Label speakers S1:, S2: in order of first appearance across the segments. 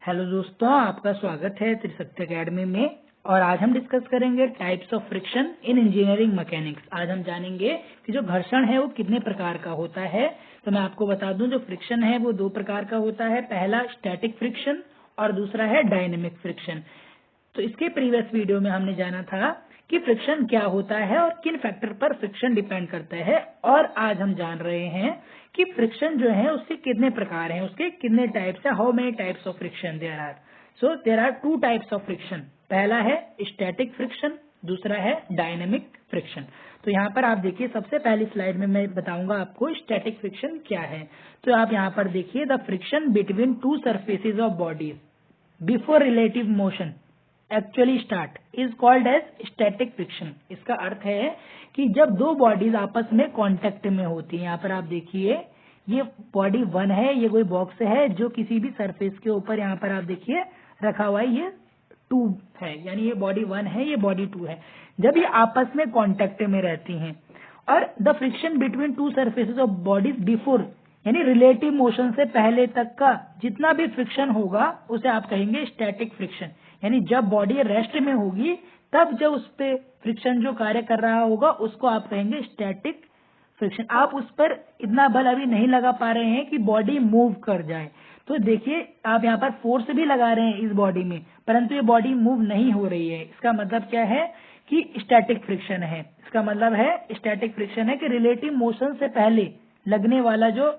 S1: Hello दोस्तों, आपका स्वागत है त्रिशक्ति एकेडमी में। और आज हम डिस्कस करेंगे types of friction in engineering mechanics. आज हम जानेंगे कि जो घर्षण है वो कितने प्रकार का होता है। तो मैं आपको बता दूं, जो फ्रिक्शन है वो दो प्रकार का होता है। पहला स्टैटिक फ्रिक्शन और दूसरा है डायनेमिक फ्रिक्शन। तो इसके प्रीवियस वीडियो में हमने जाना था कि फ्रिक्शन क्या होता है और किन फैक्टर पर फ्रिक्शन डिपेंड करता है। और आज हम जान रहे हैं कि फ्रिक्शन जो है उसके कितने प्रकार हैं, उसके कितने टाइप्स है, how many types of friction there are. So there are two types of friction. पहला है स्टैटिक फ्रिक्शन, दूसरा है डायनेमिक फ्रिक्शन। तो यहाँ पर आप देखिए, सबसे पहली स्लाइड में मैं बताऊंगा आपको स्टैटिक फ्रिक्शन क्या है। तो आप यहाँ पर देखिए, the friction between two surfaces of bodies before relative motion actually start is called as static friction. इसका अर्थ है कि जब दो बॉडीज आपस में कांटेक्ट में होती हैं। यहाँ पर आप देखिए, ये बॉडी 1 है, ये कोई बॉक्स है जो किसी भी सरफेस के ऊपर यहाँ पर आप देखिए रखा हुआ है। ये 2 है, यानी ये बॉडी 1 है, ये बॉडी 2 है। जब ये आपस में कांटेक्ट में रहती हैं और the friction between two surfaces of bodies before, यानी रिलेटिव मोशन से पहले तक का जितना भी फ्रिक्शन होगा उसे आप कहेंगे स्टैटिक फ्रिक्शन। यानी जब बॉडी रेस्ट में होगी तब जब उस पे फ्रिक्शन जो कार्य कर रहा होगा उसको आप कहेंगे स्टैटिक फ्रिक्शन। आप उस पर इतना बल अभी नहीं लगा पा रहे हैं कि बॉडी मूव कर जाए। तो देखिए, आप यहाँ पर फोर्स भी लगा रहे हैं इस बॉडी में, परंतु ये बॉडी मूव नहीं हो रही है। इसका मतलब क्या है कि स्टैटिक फ्रिक्शन है। इसका मतलब है स्टैटिक फ्रिक्शन है कि रिलेटिव मोशन से पहले लगने वाला जो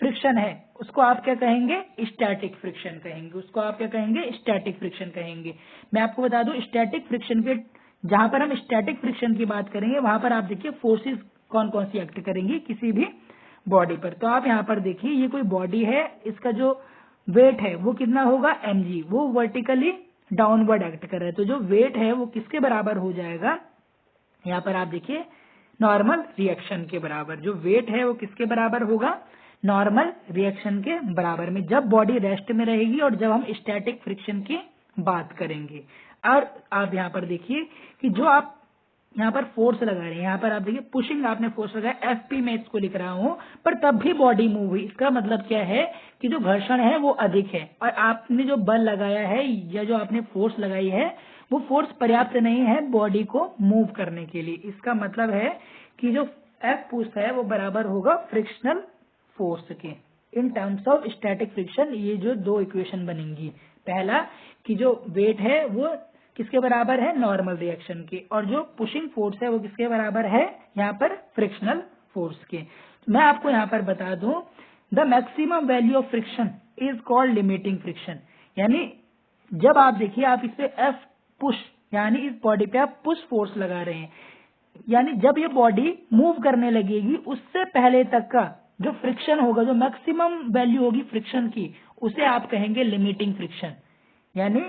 S1: फ्रिक्शन है उसको आप क्या कहेंगे, स्टैटिक फ्रिक्शन कहेंगे। उसको आप क्या कहेंगे, स्टैटिक फ्रिक्शन कहेंगे। मैं आपको बता दूं, स्टैटिक फ्रिक्शन के जहां पर हम स्टैटिक फ्रिक्शन की बात करेंगे वहां पर आप देखिए फोर्सेस कौन कौन सी एक्ट करेंगी किसी भी बॉडी पर। तो आप यहाँ पर देखिए, ये कोई बॉडी है, इसका जो वेट है वो कितना होगा, mg। वो वर्टिकली डाउनवर्ड एक्ट कर रहा है। तो जो वेट है वो किसके बराबर हो जाएगा, यहाँ पर आप देखिए नॉर्मल रिएक्शन के बराबर। जो वेट है वो किसके बराबर होगा, नॉर्मल रिएक्शन के बराबर में, जब बॉडी रेस्ट में रहेगी और जब हम स्टैटिक फ्रिक्शन की बात करेंगे। और आप यहाँ पर देखिए कि जो आप यहाँ पर फोर्स लगा रहे हैं, यहाँ पर आप देखिए पुशिंग आपने फोर्स लगाया, एफपी में इसको लिख रहा हूँ, पर तब भी बॉडी मूव हुई। इसका मतलब क्या है कि जो घर्षण है वो अधिक है और आपने जो बल लगाया है या जो आपने फोर्स लगाई है वो फोर्स पर्याप्त नहीं है बॉडी को मूव करने के लिए। इसका मतलब है कि जो एफ पुश है वो बराबर होगा फ्रिक्शनल फोर्स के। In terms of static friction ये जो दो इक्वेशन बनेंगी, पहला कि जो वेट है वो किसके बराबर है, नॉर्मल रिएक्शन के, और जो पुशिंग फोर्स है वो किसके बराबर है, यहाँ पर फ्रिक्शनल फोर्स के। मैं आपको यहाँ पर बता दूं, the maximum value of friction is called limiting friction. यानी जब आप देखिए, आप इस पे एफ पुश यानी इस बॉडी पे आप पुश फोर्स लगा रहे हैं, यानी जब ये बॉडी मूव करने लगेगी उससे पहले तक का जो फ्रिक्शन होगा, जो मैक्सिमम वैल्यू होगी फ्रिक्शन की, उसे आप कहेंगे लिमिटिंग फ्रिक्शन। यानी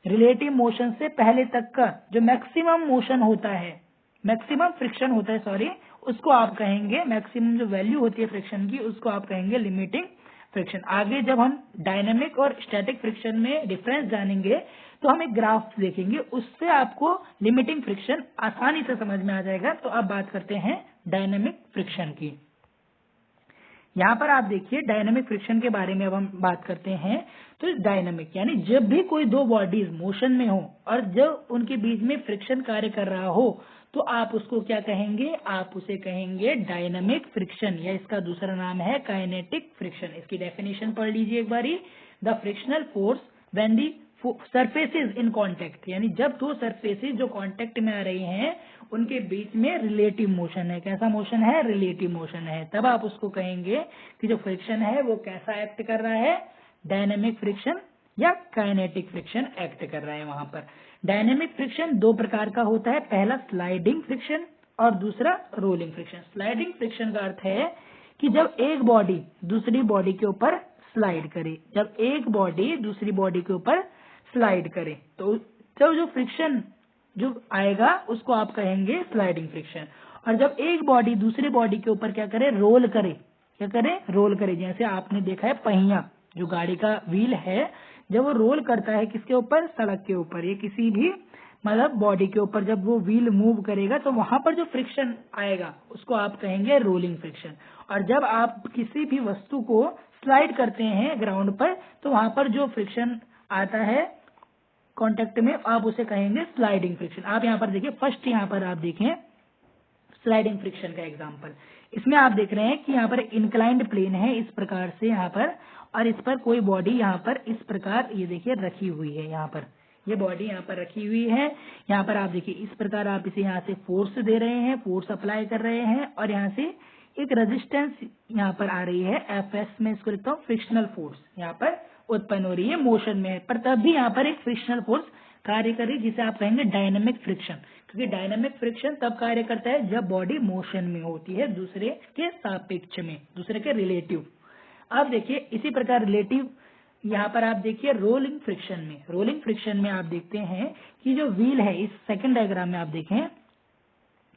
S1: रिलेटिव मोशन से पहले तक का जो मैक्सिमम मोशन होता है, मैक्सिमम फ्रिक्शन होता है, सॉरी, उसको आप कहेंगे, मैक्सिमम जो वैल्यू होती है फ्रिक्शन की उसको आप कहेंगे लिमिटिंग फ्रिक्शन। आगे जब हम डायनेमिक और स्टैटिक फ्रिक्शन में डिफरेंस जानेंगे तो हम एक ग्राफ देखेंगे, उससे आपको लिमिटिंग फ्रिक्शन आसानी से समझ में आ जाएगा। तो अब बात करते हैं डायनेमिक फ्रिक्शन की। यहाँ पर आप देखिए डायनेमिक फ्रिक्शन के बारे में अब हम बात करते हैं। तो डायनेमिक यानी जब भी कोई दो बॉडीज मोशन में हो और जब उनके बीच में फ्रिक्शन कार्य कर रहा हो तो आप उसको क्या कहेंगे, आप उसे कहेंगे डायनेमिक फ्रिक्शन, या इसका दूसरा नाम है काइनेटिक फ्रिक्शन। इसकी डेफिनेशन पढ़ लीजिए एक बारी। The frictional force when the surfaces in contact, यानी जब दो सरफेसेज जो कांटेक्ट में आ रही हैं उनके बीच में रिलेटिव मोशन है। कैसा मोशन है, रिलेटिव मोशन है। तब आप उसको कहेंगे कि जो फ्रिक्शन है वो कैसा एक्ट कर रहा है, डायनेमिक फ्रिक्शन या काइनेटिक फ्रिक्शन एक्ट कर रहा है वहां पर। डायनेमिक फ्रिक्शन दो प्रकार का होता है, पहला स्लाइडिंग फ्रिक्शन और दूसरा रोलिंग फ्रिक्शन। स्लाइडिंग फ्रिक्शन का अर्थ है कि जब एक बॉडी दूसरी बॉडी के ऊपर स्लाइड करे, जब एक बॉडी दूसरी बॉडी के ऊपर स्लाइड करे तो जो फ्रिक्शन जो आएगा उसको आप कहेंगे स्लाइडिंग फ्रिक्शन। और जब एक बॉडी दूसरी बॉडी के ऊपर क्या करे, रोल करे, क्या करे, रोल करे। जैसे आपने देखा है पहिया, जो गाड़ी का व्हील है, जब वो रोल करता है किसके ऊपर, सड़क के ऊपर, ये किसी भी मतलब बॉडी के ऊपर जब वो व्हील मूव करेगा तो वहां पर जो फ्रिक्शन आएगा उसको आप कहेंगे रोलिंग फ्रिक्शन। और जब आप किसी भी वस्तु को स्लाइड करते हैं ग्राउंड पर तो वहां पर जो फ्रिक्शन आता है कांटेक्ट में, आप उसे कहेंगे स्लाइडिंग फ्रिक्शन। आप यहाँ पर देखिए, फर्स्ट यहाँ पर आप देखें स्लाइडिंग फ्रिक्शन का एग्जांपल। इसमें आप देख रहे हैं कि यहाँ पर इंक्लाइंड प्लेन है इस प्रकार से यहाँ पर, और इस पर कोई बॉडी यहाँ पर इस प्रकार ये देखिए रखी हुई है। यहाँ पर ये बॉडी यहाँ पर रखी हुई है। यहाँ पर आप देखिए इस प्रकार आप इसे यहाँ से फोर्स दे रहे हैं, फोर्स अप्लाई कर रहे हैं, और यहाँ से एक रेजिस्टेंस यहाँ पर आ रही है एफ एस, में इसको लिखता हूँ फ्रिक्शनल फोर्स यहाँ पर उत्पन्न हो रही है, मोशन में है, पर तब भी यहाँ पर एक फ्रिक्शनल फोर्स कार्य कर रही है, जिसे आप कहेंगे डायनेमिक फ्रिक्शन। क्योंकि डायनेमिक फ्रिक्शन तब कार्य करता है जब बॉडी मोशन में होती है दूसरे के सापेक्ष में, दूसरे के रिलेटिव। अब देखिए इसी प्रकार रिलेटिव यहाँ पर आप देखिए रोलिंग फ्रिक्शन में, रोलिंग फ्रिक्शन में आप देखते हैं कि जो व्हील है, इस सेकंड डायग्राम में आप देखें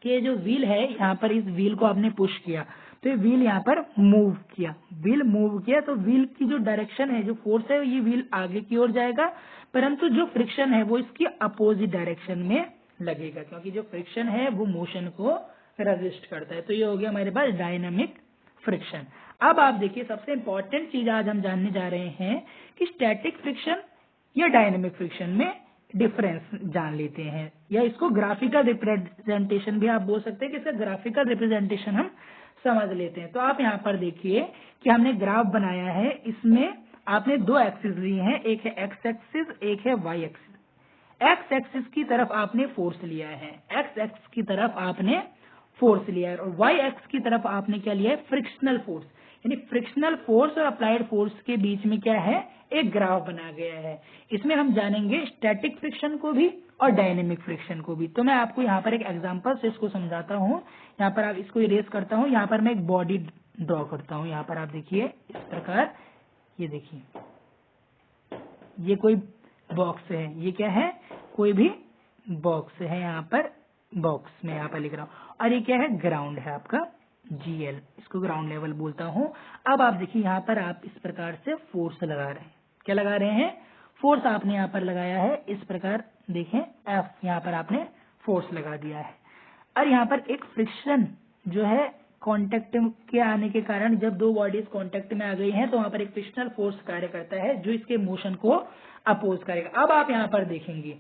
S1: कि ये जो व्हील है यहाँ पर, इस व्हील को आपने पुश किया तो ये व्हील यहाँ पर मूव किया, व्हील मूव किया, तो व्हील की जो डायरेक्शन है, जो फोर्स है, ये व्हील आगे की ओर जाएगा, परंतु जो फ्रिक्शन है वो इसकी अपोजिट डायरेक्शन में लगेगा, क्योंकि जो फ्रिक्शन है वो मोशन को रेजिस्ट करता है। तो ये हो गया हमारे पास डायनामिक फ्रिक्शन। अब आप देखिए सबसे इंपॉर्टेंट चीज आज हम जानने जा रहे हैं कि स्टैटिक फ्रिक्शन या डायनामिक फ्रिक्शन में डिफरेंस जान लेते हैं, या इसको ग्राफिकल रिप्रेजेंटेशन भी आप बोल सकते हैं कि इसका ग्राफिकल रिप्रेजेंटेशन हम समझ लेते हैं। तो आप यहाँ पर देखिए कि हमने ग्राफ बनाया है, इसमें आपने दो एक्सिस लिए हैं, एक है एक्स एक्सिस, एक है वाई एक्सिस। एक्स एक्सिस की तरफ आपने फोर्स लिया है, एक्स एक्सिस की तरफ आपने फोर्स लिया है, और वाई एक्सिस की तरफ आपने क्या लिया है, फ्रिक्शनल फोर्स। यानी फ्रिक्शनल फोर्स और अप्लाइड फोर्स के बीच में क्या है, एक ग्राफ बना गया है। इसमें हम जानेंगे स्टैटिक फ्रिक्शन को भी और डायनेमिक फ्रिक्शन को भी। तो मैं आपको यहाँ पर एक एग्जांपल से इसको समझाता हूँ। यहाँ पर आप इसको इरेज करता हूँ, यहाँ पर मैं एक बॉडी ड्रॉ करता हूँ। यहाँ पर आप देखिए इस प्रकार, ये देखिए ये कोई बॉक्स है, ये क्या है, कोई भी बॉक्स है, यहाँ पर बॉक्स में यहाँ पर लिख रहा हूँ, और ये क्या है, ग्राउंड है आपका GL, इसको ग्राउंड लेवल बोलता हूँ। अब आप देखिए यहाँ पर आप इस प्रकार से फोर्स लगा रहे हैं, क्या लगा रहे हैं, फोर्स आपने यहाँ पर लगाया है, इस प्रकार देखें F, यहाँ पर आपने फोर्स लगा दिया है, और यहाँ पर एक फ्रिक्शन जो है कांटेक्ट के आने के कारण, जब दो बॉडीज कांटेक्ट में आ गई हैं तो वहां पर एक फ्रिक्शनल फोर्स कार्य करता है जो इसके मोशन को अपोज करेगा। अब आप यहाँ पर देखेंगे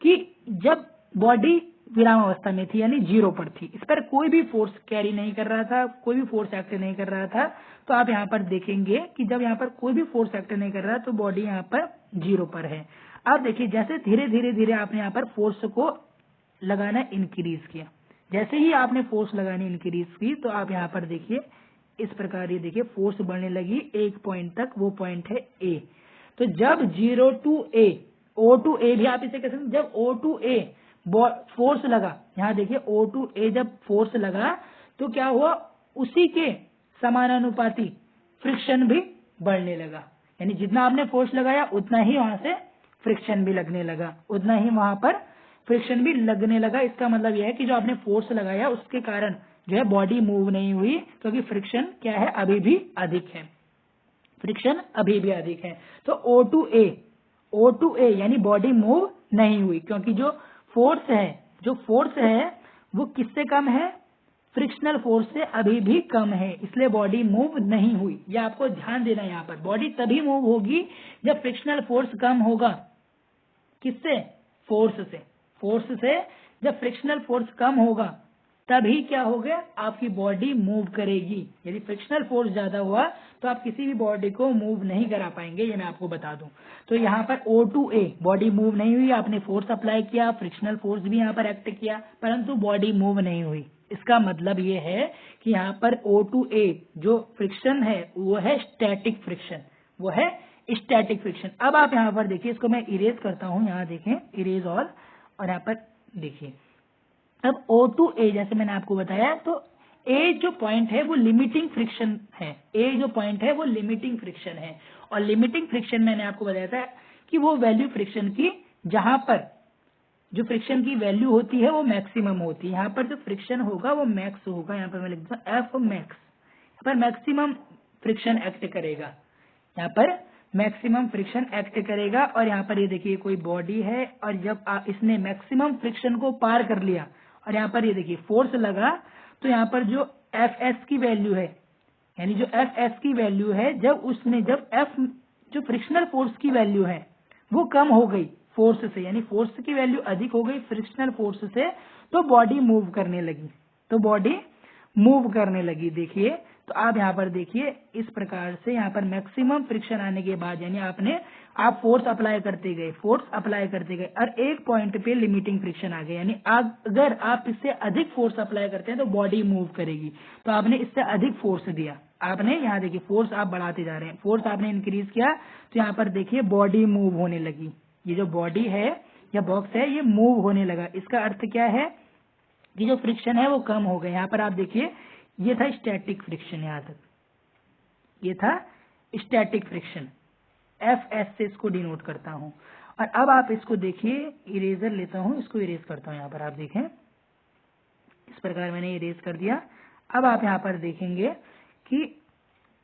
S1: कि जब बॉडी विराम अवस्था में थी, यानी 0 पर थी, इस पर कोई भी फोर्स कैरी नहीं कर रहा था, कोई भी फोर्स एक्ट नहीं कर रहा था, तो आप यहाँ पर देखेंगे कि जब यहाँ पर कोई भी फोर्स एक्ट नहीं कर रहा तो बॉडी यहाँ पर 0 पर है। अब देखिए जैसे धीरे धीरे धीरे आपने यहाँ पर फोर्स को लगाना इंक्रीज किया, जैसे ही आपने फोर्स लगानी इंक्रीज की तो आप यहाँ पर देखिए इस प्रकार, ये देखिए फोर्स बढ़ने लगी एक पॉइंट तक, वो पॉइंट है A। तो जब 0 to A, O to A भी आप इसे कह सकते हैं, जब O to A फोर्स लगा, यहाँ देखिए O to A जब फोर्स लगा तो क्या हुआ, उसी के समानुपाती फ्रिक्शन भी बढ़ने लगा, यानी जितना आपने फोर्स लगाया उतना ही वहां से फ्रिक्शन भी लगने लगा, उतना ही वहां पर फ्रिक्शन भी लगने लगा। इसका मतलब यह है कि जो आपने फोर्स लगाया उसके कारण जो है बॉडी मूव नहीं हुई, क्योंकि फ्रिक्शन क्या है, अभी भी अधिक है, फ्रिक्शन अभी भी अधिक है। तो O to A यानी बॉडी मूव नहीं हुई, क्योंकि जो फोर्स है वो किससे कम है, फ्रिक्शनल फोर्स से अभी भी कम है, इसलिए बॉडी मूव नहीं हुई। यह आपको ध्यान देना है, यहाँ पर बॉडी तभी मूव होगी जब फ्रिक्शनल फोर्स कम होगा, किससे, फोर्स से जब फ्रिक्शनल फोर्स कम होगा तभी क्या होगा, आपकी बॉडी मूव करेगी। यदि फ्रिक्शनल फोर्स ज्यादा हुआ तो आप किसी भी बॉडी को मूव नहीं करा पाएंगे, ये मैं आपको बता दूं। तो यहाँ पर O to A body move नहीं हुई, आपने फोर्स अप्लाई किया, फ्रिक्शनल फोर्स भी यहाँ पर एक्ट किया, परंतु बॉडी मूव नहीं हुई। इसका मतलब ये है कि यहाँ पर O to A जो फ्रिक्शन है वो है स्टैटिक फ्रिक्शन, वो है स्टैटिक फ्रिक्शन। अब आप यहाँ पर देखिए, इसको मैं इरेज करता हूँ, यहाँ देखें इरेज ऑल, और यहाँ पर देखिए अब O to A जैसे मैंने आपको बताया, तो A जो पॉइंट है वो लिमिटिंग फ्रिक्शन है, A जो पॉइंट है वो लिमिटिंग फ्रिक्शन है, और लिमिटिंग फ्रिक्शन मैंने आपको बताया था कि वो वैल्यू फ्रिक्शन की जहां पर जो फ्रिक्शन की वैल्यू होती है वो मैक्सिमम होती है, यहाँ पर जो फ्रिक्शन होगा वो मैक्स होगा, यहाँ पर मैं लिख दूँ F मैक्स, यहाँ पर मैक्सिमम फ्रिक्शन एक्ट करेगा, यहाँ पर मैक्सिमम फ्रिक्शन एक्ट करेगा। और यहाँ पर ये देखिए कोई बॉडी है, और जब इसने मैक्सिमम फ्रिक्शन को पार कर लिया और यहाँ पर ये देखिए फोर्स लगा, तो यहाँ पर जो Fs की वैल्यू है, यानी जो Fs की वैल्यू है, जब F जो फ्रिक्शनल फोर्स की वैल्यू है वो कम हो गई फोर्स से, यानी फोर्स की वैल्यू अधिक हो गई फ्रिक्शनल फोर्स से, तो बॉडी मूव करने लगी, तो बॉडी मूव करने लगी। देखिए, तो आप यहाँ पर देखिए इस प्रकार से यहाँ पर मैक्सिमम फ्रिक्शन आने के बाद, यानी आप फोर्स अप्लाई करते गए और एक पॉइंट पे लिमिटिंग फ्रिक्शन आ गया, यानी अगर आप इससे अधिक फोर्स अप्लाई करते हैं तो बॉडी मूव करेगी। तो आपने इससे अधिक फोर्स दिया, आपने यहाँ देखिए फोर्स आप बढ़ाते जा रहे हैं, फोर्स आपने इंक्रीज किया, तो यहाँ पर देखिए बॉडी मूव होने लगी। ये जो बॉडी है या बॉक्स है ये मूव होने लगा। इसका अर्थ क्या है कि जो फ्रिक्शन है वो कम हो गया। यहाँ पर आप देखिए ये था स्टैटिक फ्रिक्शन, यहाँ तक ये था स्टैटिक फ्रिक्शन, एफ एस से इसको डिनोट करता हूँ। और अब आप इसको देखिए, इरेजर लेता हूँ, इसको इरेज करता हूँ। यहाँ पर आप देखें इस प्रकार मैंने इरेज कर दिया। अब आप यहाँ पर देखेंगे कि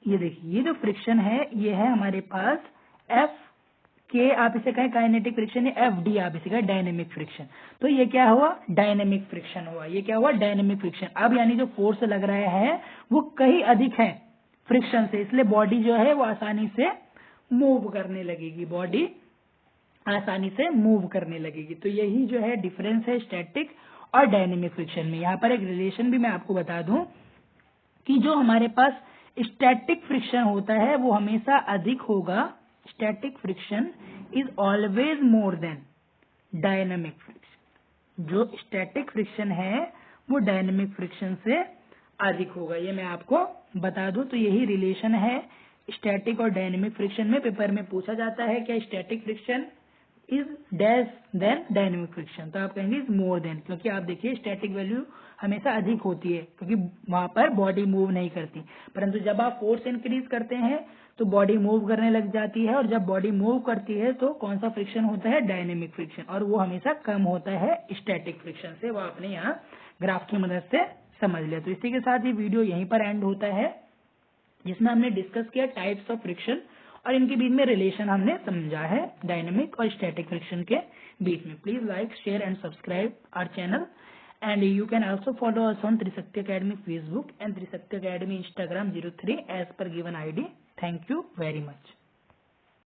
S1: ये देखिए ये जो फ्रिक्शन है ये है हमारे पास एफ के, आप इसे कहें काइनेटिक फ्रिक्शन, या एफ डी आप इसे कहें डायनेमिक फ्रिक्शन। तो ये क्या हुआ, डायनेमिक फ्रिक्शन हुआ। ये क्या हुआ, डायनेमिक फ्रिक्शन। अब यानी जो फोर्स लग रहा है वो कहीं अधिक है फ्रिक्शन से, इसलिए बॉडी जो है वो आसानी से मूव करने लगेगी, बॉडी आसानी से मूव करने लगेगी। तो यही जो है डिफरेंस है स्टैटिक और डायनेमिक फ्रिक्शन में। यहाँ पर एक रिलेशन भी मैं आपको बता दूं कि जो हमारे पास स्टैटिक फ्रिक्शन होता है वो हमेशा अधिक होगा, static friction is always more than dynamic friction. जो स्टैटिक फ्रिक्शन है वो डायनेमिक फ्रिक्शन से अधिक होगा, ये मैं आपको बता दूं। तो यही रिलेशन है स्टैटिक और डायनेमिक फ्रिक्शन में। पेपर में पूछा जाता है क्या static friction is dash then dynamic friction, तो आप कहेंगे इज मोर देन, क्योंकि आप देखिए स्टैटिक वैल्यू हमेशा अधिक होती है क्योंकि वहां पर बॉडी मूव नहीं करती, परंतु जब आप फोर्स इंक्रीज करते हैं तो बॉडी मूव करने लग जाती है, और जब बॉडी मूव करती है तो कौन सा फ्रिक्शन होता है, डायनेमिक फ्रिक्शन, और वो हमेशा कम होता है स्टैटिक फ्रिक्शन से। वो आपने यहाँ ग्राफ की मदद से समझ लिया। तो इसी के साथ ये वीडियो यहीं पर एंड होता है, जिसमें हमने डिस्कस किया टाइप्स ऑफ फ्रिक्शन और इनके बीच में रिलेशन हमने समझा है डायनेमिक और स्टैटिक फ्रिक्शन के बीच में। Please like, share and subscribe our channel, and you can also follow us on Trisakti Academy Facebook and Trisakti Academy Instagram 03 as per given ID. Thank you very much.